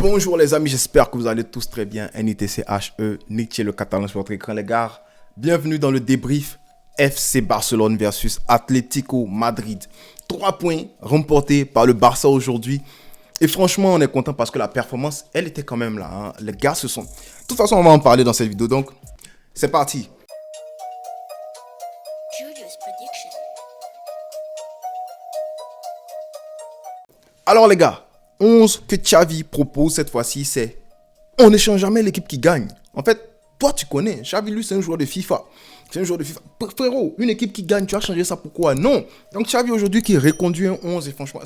Bonjour les amis, j'espère que vous allez tous très bien. NITCHE, Nietzsche le catalan sur votre écran les gars. Bienvenue dans le débrief FC Barcelone versus Atlético Madrid. 3 points remportés par le Barça aujourd'hui. Et franchement, on est content parce que la performance, elle était quand même là. Hein. Les gars se sont... De toute façon, on va en parler dans cette vidéo. Donc, c'est parti. Alors les gars, 11 que Xavi propose cette fois-ci, c'est on n'échange jamais l'équipe qui gagne. En fait, toi tu connais, Xavi lui c'est un joueur de FIFA. C'est un joueur de FIFA. Frérot, une équipe qui gagne, tu vas changer ça pourquoi? Non. Donc Xavi aujourd'hui qui reconduit un 11 et franchement,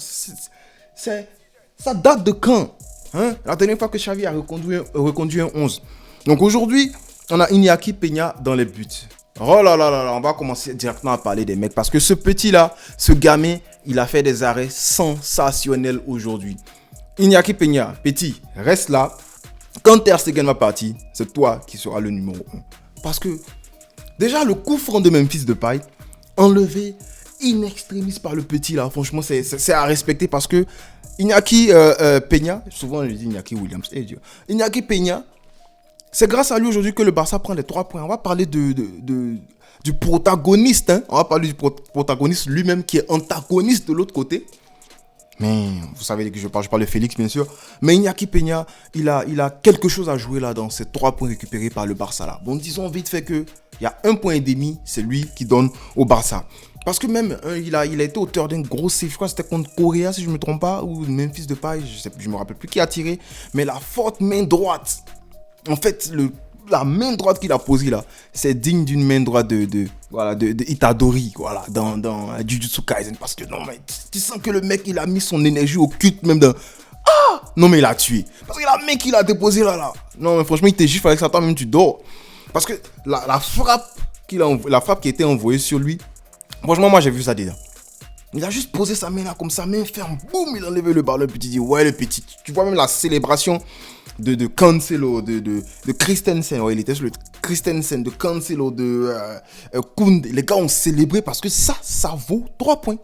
ça date de quand hein? La dernière fois que Xavi a reconduit un 11. Donc aujourd'hui, on a Iñaki Peña dans les buts. Oh là là là là, on va commencer directement à parler des mecs parce que ce petit-là, ce gamin, il a fait des arrêts sensationnels aujourd'hui. Iñaki Peña, petit, reste là. Quand Ter Stegen va partir, c'est toi qui seras le numéro 1. Parce que déjà, le coup franc de Memphis Depay, enlevé in extremis par le petit là, franchement, c'est à respecter parce que Iñaki Peña, souvent je dis Iñaki Williams, Iñaki Peña, c'est grâce à lui aujourd'hui que le Barça prend les 3 points. On va parler du protagoniste. Hein. On va parler du protagoniste lui-même qui est antagoniste de l'autre côté. Mais vous savez que je parle de Félix bien sûr. Mais Iñaki Peña, il a quelque chose à jouer là dans ces 3 points récupérés par le Barça là. Bon, disons vite fait qu'il y a 1,5 point, c'est lui qui donne au Barça. Parce que même, il a été auteur d'un gros save, je crois que c'était contre Correa si je ne me trompe pas, ou Memphis Depay, je ne me rappelle plus qui a tiré. Mais la forte main droite. En fait, la main droite qu'il a posée là, c'est digne d'une main droite de Itadori, voilà, dans Jujutsu Kaisen. Parce que non, mais tu sens que le mec, il a mis son énergie au culte même d'un... Ah! Non, mais il a tué. Parce que la main qu'il a déposée là. Non, mais franchement, il te gifle avec ça, toi-même, tu dors. Parce que la frappe qui a été envoyée sur lui, franchement, moi, j'ai vu ça déjà. Il a juste posé sa main là, comme ça, main ferme, boum, il a enlevé le ballon, puis il dit, ouais, le petit. Tu vois même la célébration de Cancelo, de Christensen, ouais, il était sur le Christensen, de Cancelo, de Koundé. Les gars ont célébré parce que ça vaut 3 points.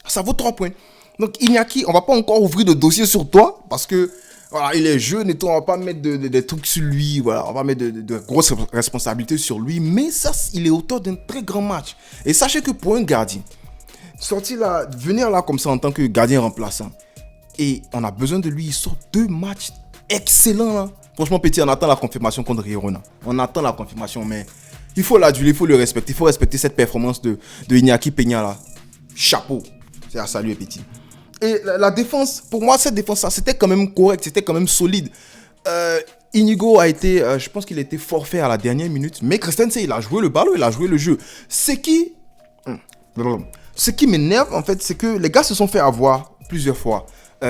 Ça vaut 3 points. Donc, Iñaki, on va pas encore ouvrir de dossier sur toi parce que, voilà, il est jeune et tout, on va pas mettre des trucs sur lui, voilà, on va mettre de grosses responsabilités sur lui, mais ça, il est auteur d'un très grand match. Et sachez que pour un gardien, sortir là, venir là comme ça en tant que gardien remplaçant, et on a besoin de lui, il sort 2 matchs excellents là. Franchement, petit, on attend la confirmation contre Girona. On attend la confirmation, mais il faut l'aduler, il faut le respecter, il faut respecter cette performance de Iñaki Peña là. Chapeau, c'est à saluer petit. Et la défense, pour moi, cette défense là, c'était quand même correct, c'était quand même solide. Inigo a été, je pense qu'il a été forfait à la dernière minute, mais Christensen, il a joué le ballon, il a joué le jeu. Ce qui m'énerve en fait, c'est que les gars se sont fait avoir plusieurs fois.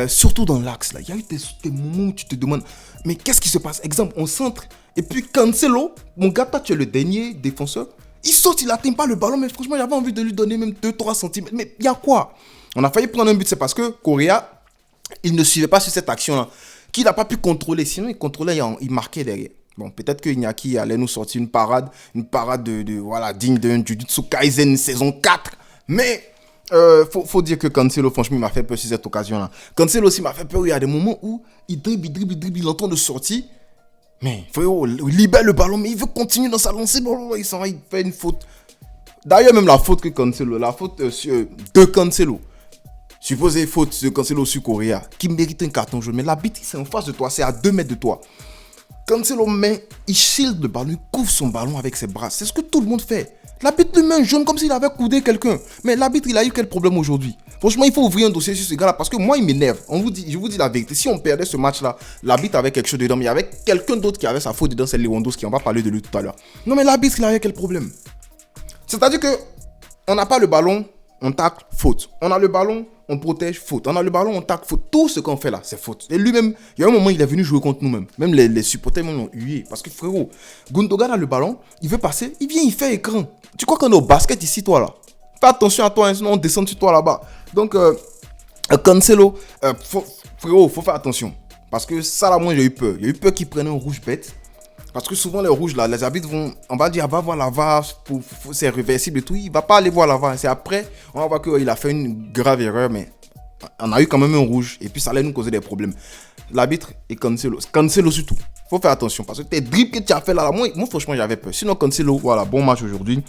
Surtout dans l'axe là, il y a eu des moments où tu te demandes mais qu'est-ce qui se passe? Exemple, on centre et puis Cancelo, mon gars, toi tu es le dernier défenseur, il saute, il n'atteint pas le ballon, mais franchement j'avais envie de lui donner même 2-3 cm. Mais il y a quoi? On a failli prendre un but, c'est parce que Correa, il ne suivait pas sur cette action là, qu'il n'a pas pu contrôler, sinon il contrôlait, il marquait derrière. Bon, peut-être que Iñaki allait nous sortir une parade voilà, digne d'un Jujutsu Kaisen saison 4, mais faut dire que Cancelo, franchement, il m'a fait peur sur cette occasion-là. Cancelo aussi m'a fait peur. Il y a des moments où il dribble, il entend de sortie. Mais frérot, il libère le ballon, mais il veut continuer dans sa lancée. Il s'en va, il fait une faute. D'ailleurs, même la faute de Cancelo. Supposée faute de Cancelo sur Correa, qui mérite un carton jaune. Mais l'arbitre, c'est en face de toi, c'est à 2 mètres de toi. Cancelo, il shield le ballon, il couvre son ballon avec ses bras. C'est ce que tout le monde fait. L'arbitre lui met un jaune comme s'il avait coudé quelqu'un. Mais l'arbitre, il a eu quel problème aujourd'hui? Franchement, il faut ouvrir un dossier sur ce gars-là parce que moi, il m'énerve. Je vous dis la vérité. Si on perdait ce match-là, l'arbitre avait quelque chose dedans. Mais il y avait quelqu'un d'autre qui avait sa faute dedans, c'est Lewandowski. On va parler de lui tout à l'heure. Non, mais l'arbitre, il avait quel problème? C'est-à-dire que on n'a pas le ballon, on tacle, faute. On a le ballon, on protège, faute. On a le ballon, on tacle, faute. Tout ce qu'on fait là, c'est faute. Et lui-même, il y a un moment, il est venu jouer contre nous-mêmes. Même les supporters m'ont hué. Parce que frérot, Gundogan a le ballon, il veut passer, il vient, il fait écran. Tu crois qu'on est au basket ici, toi là? Fais attention à toi, hein, sinon on descend sur toi là-bas. Donc, Cancelo, frérot, faut faire attention. Parce que ça là, moi j'ai eu peur. J'ai eu peur qu'il prenne un rouge bête. Parce que souvent les rouges là, les arbitres vont, on va dire, va voir la VAR, c'est réversible et tout. Il va pas aller voir la VAR. C'est après, on va voir qu'il a fait une grave erreur, mais On a eu quand même un rouge et puis ça allait nous causer des problèmes. L'arbitre est Cancelo. Cancelo surtout. Faut faire attention parce que tes dribbles que tu as fait là, moi franchement j'avais peur. Sinon Cancelo, voilà, bon match aujourd'hui.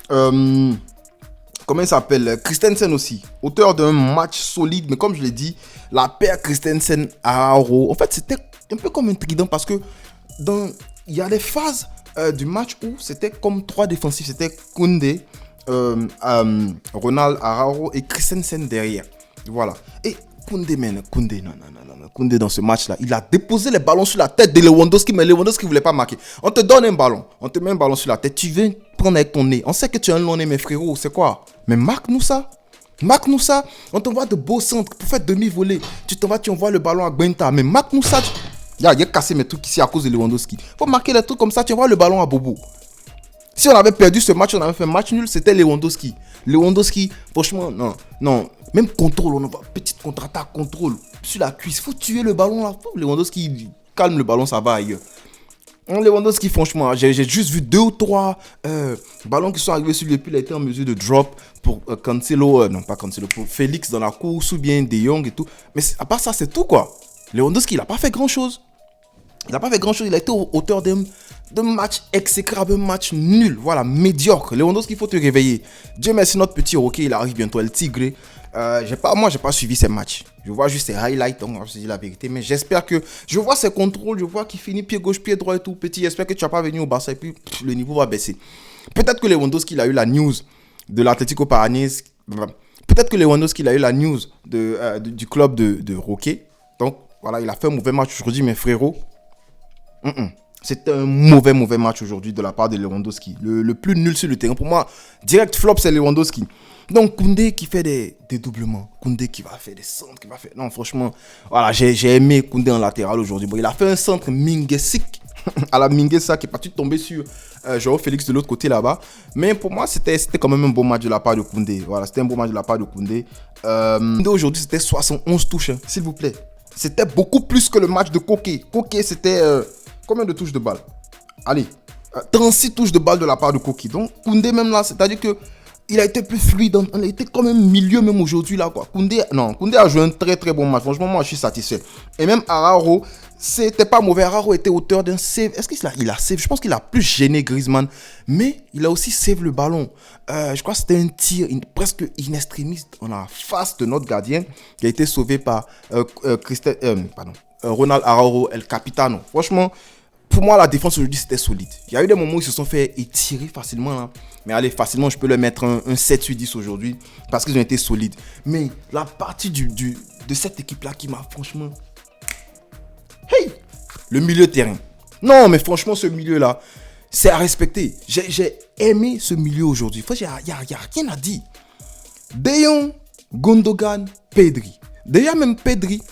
Comment il s'appelle? Christensen aussi. Auteur d'un match solide, mais comme je l'ai dit, la paire Christensen-Araujo, en fait c'était un peu comme un trident parce que il y a des phases du match où c'était comme trois défensifs. C'était Koundé, Ronald Araujo et Christensen derrière. Voilà. Et Koundé, non. Koundé dans ce match-là, il a déposé les ballons sur la tête de Lewandowski, mais Lewandowski ne voulait pas marquer. On te donne un ballon, on te met un ballon sur la tête, tu viens prendre avec ton nez. On sait que tu as un long nez, mais frérot, c'est quoi? Mais marque-nous ça. Marque-nous ça. On t'envoie de beaux centres pour faire demi-volée. Tu envoies le ballon à Guenta, mais marque-nous ça. Il a cassé mes trucs ici à cause de Lewandowski. Faut marquer les trucs comme ça, tu envoies le ballon à Bobo. Si on avait perdu ce match, on avait fait un match nul, c'était Lewandowski. Lewandowski, franchement, non. Même contrôle, on envoie petite contre-attaque, contrôle sur la cuisse. Faut tuer le ballon là. Lewandowski calme le ballon, ça va ailleurs. Lewandowski, franchement, j'ai juste vu 2 ou 3 ballons qui sont arrivés sur lui, puis il a été en mesure de drop pour Cancelo, pour Félix dans la course ou bien De Jong et tout. Mais à part ça, c'est tout quoi. Lewandowski, il n'a pas fait grand-chose. Il a été auteur d'un match exécrable, un match nul, voilà, médiocre. Lewandowski, il faut te réveiller. Dieu merci, notre petit Roquet, il arrive bientôt, El Tigre. J'ai pas suivi ses matchs. Je vois juste ses highlights, donc je dis la vérité. Mais j'espère que je vois ses contrôles, je vois qu'il finit pied gauche, pied droit et tout petit. J'espère que tu vas pas venir au Barça et puis le niveau va baisser. Peut-être que Lewandowski, il a eu la news de l'Atlético Paranaense. Peut-être que Lewandowski, il a eu la news du club de Roquet. Donc voilà, il a fait un mauvais match aujourd'hui, mes frérots. C'était un mauvais match aujourd'hui de la part de Lewandowski. Le plus nul sur le terrain. Pour moi, direct flop, c'est Lewandowski. Donc, Koundé qui fait des doublements. Koundé qui va faire des centres. Non, franchement, voilà, j'ai aimé Koundé en latéral aujourd'hui. Bon, il a fait un centre Minguesic à la Minguesa qui est parti tomber sur Joao Félix de l'autre côté là-bas. Mais pour moi, c'était quand même un bon match de la part de Koundé. Voilà, c'était un bon match de la part de Koundé. Koundé aujourd'hui, c'était 71 touches, hein, s'il vous plaît. C'était beaucoup plus que le match de Koké. Koké, c'était... combien de touches de balle? Allez, 36 touches de balle de la part de Koké. Donc, Koundé même là, c'est-à-dire que il a été plus fluide. On a été quand même milieu même aujourd'hui là quoi. Koundé a joué un très très bon match. Franchement, moi je suis satisfait. Et même Araujo, c'était pas mauvais. Araujo était auteur d'un save. Est-ce qu'il a save? Je pense qu'il a plus gêné Griezmann. Mais il a aussi save le ballon. Je crois que c'était un tir presque in extremis dans la face de notre gardien qui a été sauvé par Ronald Araujo, El Capitano. Franchement, pour moi, la défense aujourd'hui, c'était solide. Il y a eu des moments où ils se sont fait étirer facilement. Là. Mais allez, facilement, je peux leur mettre un 7 sur 10 aujourd'hui parce qu'ils ont été solides. Mais la partie de cette équipe-là qui m'a franchement... Hey! Le milieu de terrain. Non, mais franchement, ce milieu-là, c'est à respecter. J'ai aimé ce milieu aujourd'hui. Il n'y a rien à dire. De Jong, Gundogan, Pedri. Déjà, même Pedri,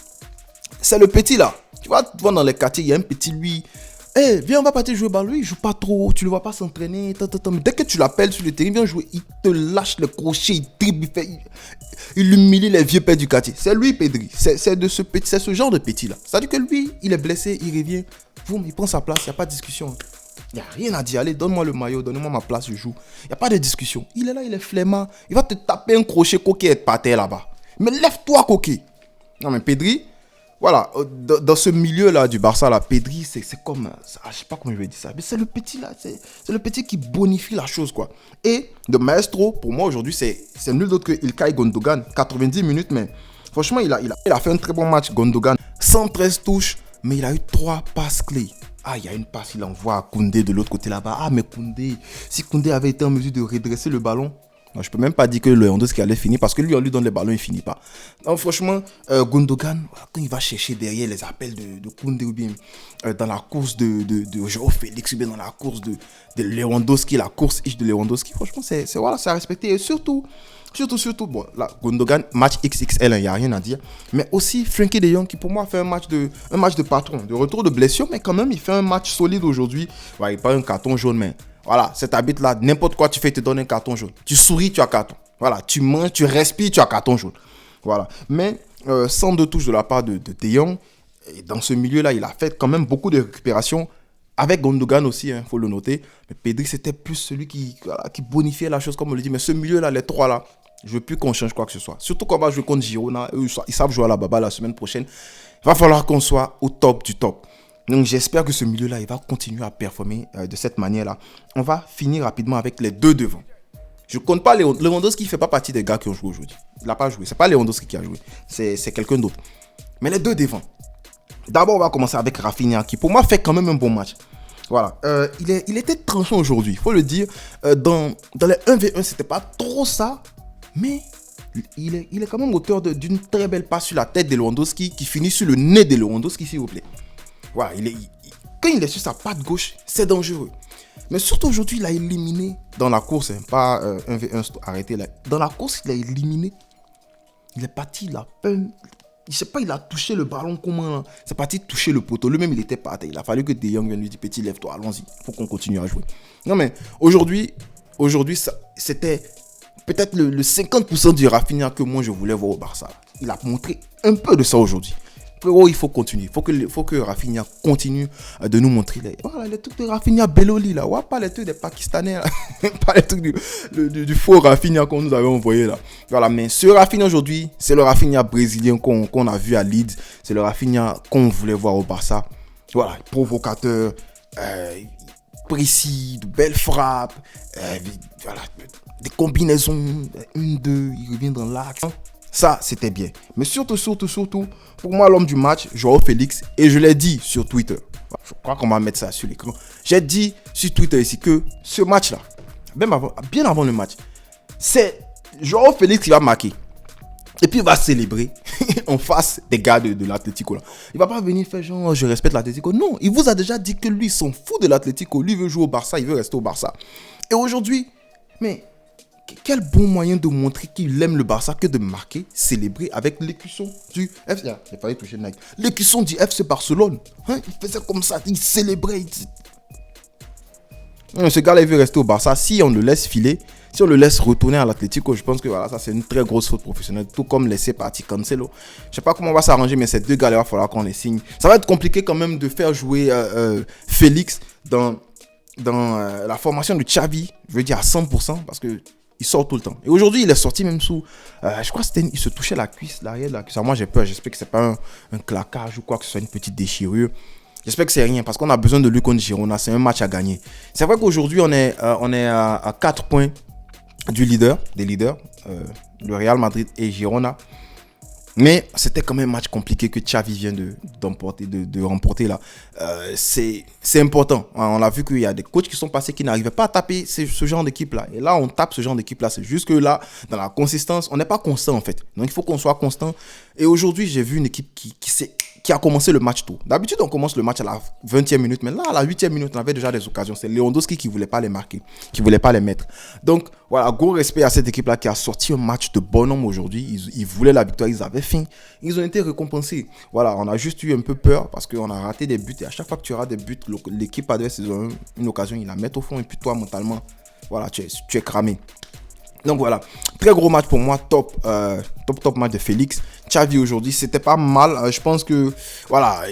c'est le petit là. Tu vois dans les quartiers, il y a un petit lui... Viens, on va partir jouer ballon. Lui, il joue pas trop, tu le vois pas s'entraîner. Mais dès que tu l'appelles sur le terrain, viens jouer, il te lâche le crochet, il dribble, il humilie les vieux pères du quartier. C'est lui, Pedri. C'est ce genre de petit là. C'est-à-dire que lui, il est blessé, il revient, boum, il prend sa place, il n'y a pas de discussion. Il n'y a rien à dire. Allez, donne-moi le maillot, donne-moi ma place, je joue. Il n'y a pas de discussion. Il est là, il est flemmard. Il va te taper un crochet coquet et par terre là-bas. Mais lève-toi, coquet. Non, mais Pedri. Voilà, dans ce milieu-là du Barça, là, Pedri, c'est comme... je sais pas comment je vais dire ça, mais c'est le petit là, c'est le petit qui bonifie la chose, quoi. Et de maestro, pour moi, aujourd'hui, c'est nul d'autre que Ilkay Gundogan. 90 minutes, mais franchement, il a fait un très bon match, Gundogan. 113 touches, mais il a eu 3 passes clés. Ah, il y a une passe, il envoie à Koundé de l'autre côté là-bas. Ah, mais Koundé, si Koundé avait été en mesure de redresser le ballon... Non, je peux même pas dire que le Lewandowski allait finir parce que lui, on lui donne les ballons, il finit pas. Donc, franchement, Gundogan, quand il va chercher derrière les appels de Koundé ou bien dans la course de Joao Félix ou bien dans la course de Lewandowski, la course de Lewandowski, franchement, c'est à respecter. Et surtout, bon, là, Gundogan, match XXL, il n'y a rien à dire. Mais aussi, Frenkie de Jong qui pour moi fait un match de patron, de retour de blessure, mais quand même, il fait un match solide aujourd'hui. Ouais, il pas un carton jaune, mais... Voilà, cet arbitre-là, n'importe quoi tu fais, il te donne un carton jaune. Tu souris, tu as carton. Voilà, tu manges, tu respires, tu as carton jaune. Voilà. Mais 102 touches de la part de Jong. Et dans ce milieu-là, il a fait quand même beaucoup de récupérations. Avec Gundogan aussi, il faut le noter. Mais Pedri, c'était plus celui qui bonifiait la chose, comme on le dit. Mais ce milieu-là, les trois là, Je veux plus qu'on change quoi que ce soit. Surtout qu'on va jouer contre Girona. Eux, ils savent jouer à la baba la semaine prochaine. Il va falloir qu'on soit au top du top. Donc j'espère que ce milieu-là, il va continuer à performer de cette manière-là. On va finir rapidement avec les deux devant. Je ne compte pas Lewandowski qui ne fait pas partie des gars qui ont joué aujourd'hui. Il n'a pas joué. Ce n'est pas Lewandowski qui a joué. C'est quelqu'un d'autre. Mais les deux devant. D'abord, on va commencer avec Rafinha qui, pour moi, fait quand même un bon match. Voilà. Il était tranchant aujourd'hui. Il faut le dire. Dans les 1v1, c'était pas trop ça. Mais il est quand même auteur d'une très belle passe sur la tête de Lewandowski qui finit sur le nez de Lewandowski, s'il vous plaît. Voilà. Quand il est sur sa patte gauche, c'est dangereux. Mais surtout aujourd'hui, il a éliminé dans la course, pas 1v1 arrêté là. Dans la course, il a éliminé. Il est parti, il a peine. Je sais pas, il a touché le ballon comment. C'est parti toucher le poteau. Lui-même, il était par terre. Il a fallu que De Jong vienne lui dire petit, lève-toi, allons-y. Il faut qu'on continue à jouer. Non, mais aujourd'hui c'était peut-être le 50% du Rafinha que moi je voulais voir au Barça. Il a montré un peu de ça aujourd'hui. Frérot, il faut continuer. Il faut que Rafinha continue de nous montrer les trucs de Rafinha Belloli là. Ouais, pas les trucs des Pakistanais là. Pas les trucs du faux Rafinha qu'on nous avait envoyé là. Voilà, mais ce Rafinha aujourd'hui, c'est le Rafinha brésilien qu'on a vu à Leeds. C'est le Rafinha qu'on voulait voir au Barça. Voilà, provocateur, précis, de belles frappes, voilà, des combinaisons, 1-2, il revient dans l'axe. Ça, c'était bien. Mais surtout, pour moi, l'homme du match, Joao Félix, et je l'ai dit sur Twitter. Je crois qu'on va mettre ça sur l'écran. J'ai dit sur Twitter ici que ce match-là, bien avant le match, c'est Joao Félix qui va marquer. Et puis il va célébrer en face des gars de l'Atlético. Là. Il va pas venir faire genre je respecte l'Atlético. Non, il vous a déjà dit que lui, il s'en fout de l'Atlético. Lui, il veut jouer au Barça, il veut rester au Barça. Et aujourd'hui, mais quel bon moyen de montrer qu'il aime le Barça que de marquer, célébrer avec l'écusson du FC. Il fallait toucher Nike. L'écusson du FC Barcelone. Hein, il faisait comme ça, il célébrait. Ce gars-là, il veut rester au Barça. Si on le laisse filer, si on le laisse retourner à l'Atlético, je pense que voilà, ça c'est une très grosse faute professionnelle. Tout comme laisser partir Cancelo. Je sais pas comment on va s'arranger, mais ces deux gars-là, il va falloir qu'on les signe. Ça va être compliqué quand même de faire jouer Félix dans la formation de Xavi. Je veux dire à 100% parce que il sort tout le temps. Et aujourd'hui, il est sorti même sous... je crois qu'il se touchait la cuisse, l'arrière de la cuisse. Alors moi, j'ai peur. J'espère que c'est pas un claquage ou quoi que ce soit, une petite déchirure. J'espère que c'est rien parce qu'on a besoin de lui contre Girona. C'est un match à gagner. C'est vrai qu'aujourd'hui, on est à 4 points des leaders, le Real Madrid et Girona. Mais c'était quand même un match compliqué que Xavi vient de remporter là. C'est important. On a vu qu'il y a des coachs qui sont passés qui n'arrivaient pas à taper ce genre d'équipe là. Et là, on tape ce genre d'équipe là. C'est juste que là, dans la consistance, on n'est pas constant en fait. Donc il faut qu'on soit constant. Et aujourd'hui, j'ai vu une équipe qui a commencé le match tôt. D'habitude, on commence le match à la 20e minute. Mais là, à la 8e minute, on avait déjà des occasions. C'est Lewandowski qui ne voulait pas les marquer, qui ne voulait pas les mettre. Donc, voilà, gros respect à cette équipe-là qui a sorti un match de bonhomme aujourd'hui. Ils voulaient la victoire, ils avaient faim. Ils ont été récompensés. Voilà, on a juste eu un peu peur parce qu'on a raté des buts. Et à chaque fois que tu rates des buts, l'équipe adverse, ils ont une occasion, ils la mettent au fond. Et puis toi, mentalement, voilà, tu es cramé. Donc voilà, très gros match pour moi, top match de Félix. Xavi aujourd'hui, c'était pas mal. Je pense que voilà,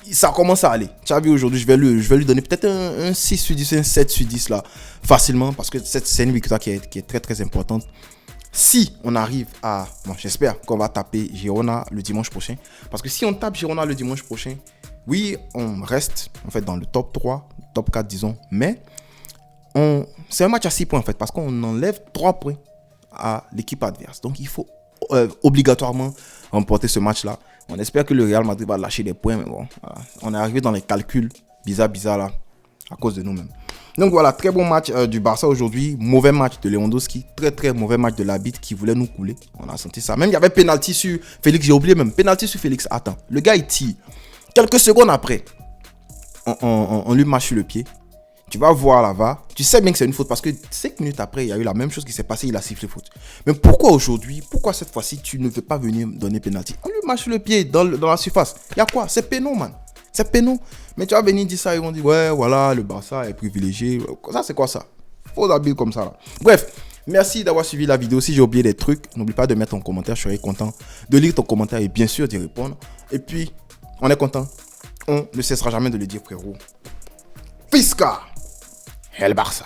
ça commence à aller. Xavi aujourd'hui, je vais lui donner peut-être un 6 sur 10, un 7 sur 10 là, facilement, parce que c'est une victoire qui est très très importante. Si on arrive à... Bon, j'espère qu'on va taper Girona le dimanche prochain. Parce que si on tape Girona le dimanche prochain, oui, on reste en fait dans le top 3, top 4 disons, mais... c'est un match à 6 points en fait parce qu'on enlève 3 points à l'équipe adverse. Donc il faut obligatoirement remporter ce match-là. On espère que le Real Madrid va lâcher des points, mais bon, voilà. On est arrivé dans les calculs bizarres là à cause de nous-mêmes. Donc voilà, très bon match du Barça aujourd'hui. Mauvais match de Lewandowski. Très très mauvais match de Labit qui voulait nous couler. On a senti ça. Même il y avait penalty sur Félix. J'ai oublié même. Penalty sur Félix. Attends. Le gars il tire. Quelques secondes après, on lui marche sur le pied. Tu vas voir là-bas, tu sais bien que c'est une faute parce que 5 minutes après, il y a eu la même chose qui s'est passée, il a sifflé faute. Mais pourquoi aujourd'hui, pourquoi cette fois-ci, tu ne veux pas venir donner penalty? On lui marche sur le pied dans la surface. Il y a quoi? C'est péno, man. C'est péno. Mais tu vas venir dire ça, ils vont dire, ouais, voilà, le Barça est privilégié. Ça, c'est quoi ça? Faux habile comme ça, là. Bref, merci d'avoir suivi la vidéo. Si j'ai oublié des trucs, n'oublie pas de mettre ton commentaire. Je serai content de lire ton commentaire et bien sûr d'y répondre. Et puis, on est content. On ne cessera jamais de le dire, frérot. Fisca! El Barça.